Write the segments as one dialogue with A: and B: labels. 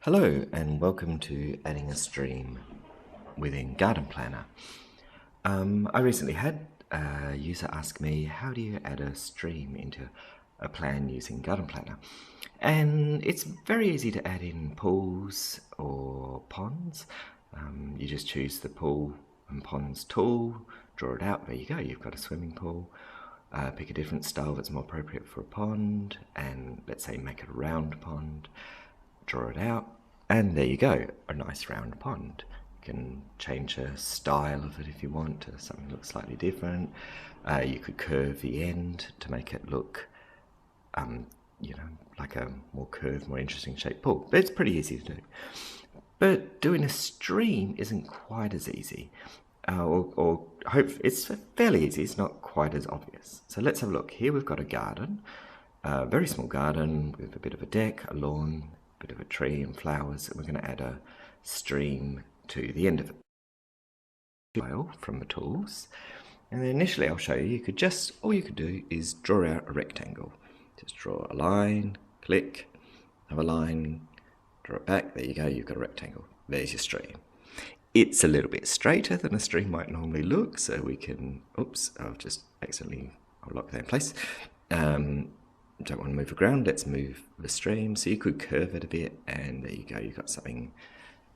A: Hello and welcome to adding a stream within Garden Planner. I recently had a user ask me, how do you add a stream into a plan using Garden Planner? And it's very easy to add in pools or ponds. You just choose the pool and ponds tool, draw it out, there you go, you've got a swimming pool. Pick a different style that's more appropriate for a pond, and let's say make it a round pond. Draw it out, and there you go, a nice round pond. You can change the style of it if you want to something that looks slightly different. You could curve the end to make it look, like a more curved, more interesting shaped pool. But it's pretty easy to do. But doing a stream isn't quite as easy. It's fairly easy, it's not quite as obvious. So let's have a look. Here we've got a garden, a very small garden with a bit of a deck, a lawn, a bit of a tree and flowers, and we're going to add a stream to the end of it. From the tools, and then initially I'll show you, all you could do is draw out a rectangle. Just draw a line, click, have a line, draw it back, there you go, you've got a rectangle. There's your stream. It's a little bit straighter than a stream might normally look, so we can, I'll lock that in place. Don't want to move the ground, let's move the stream. So you could curve it a bit, and there you go, you've got something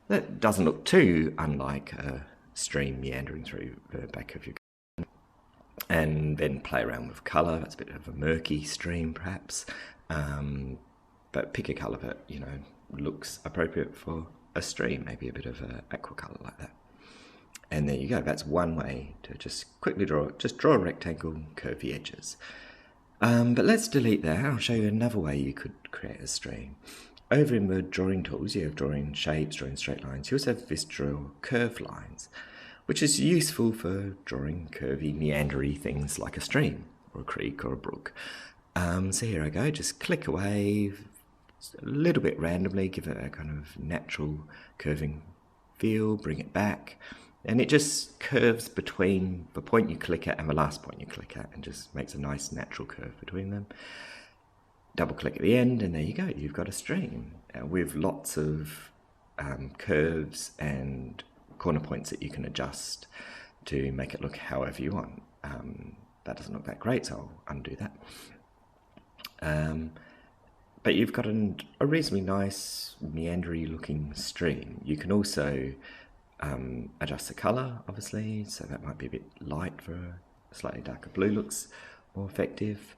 A: that doesn't look too unlike a stream meandering through the back of your garden. And then play around with colour. That's a bit of a murky stream perhaps, but pick a colour that looks appropriate for a stream, maybe a bit of an aqua colour like that. And there you go, that's one way to just quickly draw a rectangle, curve the edges. But let's delete that. I'll show you another way you could create a stream. Over in the drawing tools, you have drawing shapes, drawing straight lines. You also have this draw curved lines, which is useful for drawing curvy, meandery things like a stream or a creek or a brook. So here I go, just click away, a little bit randomly, give it a kind of natural curving feel, bring it back, and it just curves between the point you click at and the last point you click at, and just makes a nice natural curve between them. Double click at the end, and there you go, you've got a stream with lots of curves and corner points that you can adjust to make it look however you want. That doesn't look that great, so I'll undo that. But you've got a reasonably nice meandery looking stream. You can also adjust the colour, obviously, so that might be a bit light for a slightly darker blue, looks more effective.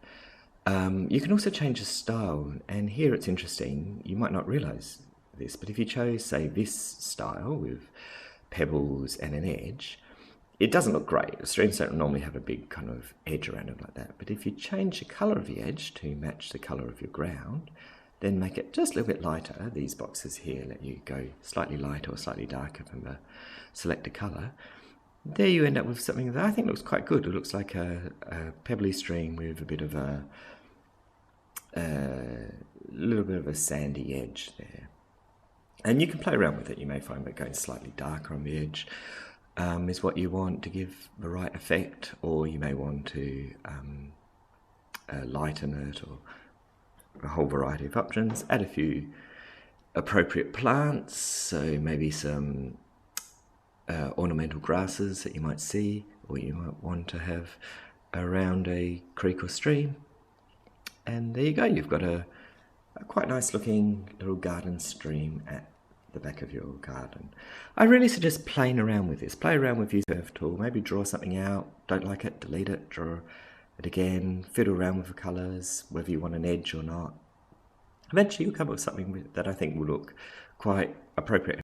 A: You can also change the style, and here it's interesting, you might not realise this, but if you chose, say, this style with pebbles and an edge, it doesn't look great. The streams don't normally have a big kind of edge around it like that, but if you change the colour of the edge to match the colour of your ground, then make it just a little bit lighter. These boxes here let you go slightly lighter or slightly darker from the selected colour. There you end up with something that I think looks quite good. It looks like a pebbly stream with a bit of a little bit of a sandy edge there. And you can play around with it. You may find that going slightly darker on the edge is what you want to give the right effect, or you may want to lighten it, or a whole variety of options. Add a few appropriate plants, so maybe some ornamental grasses that you might see or you might want to have around a creek or stream. And there you go, you've got a quite nice looking little garden stream at the back of your garden. I really suggest playing around with this. Play around with your curve tool, maybe draw something out, don't like it, delete it, draw it again, fiddle around with the colours, whether you want an edge or not. Eventually you'll come up with something that I think will look quite appropriate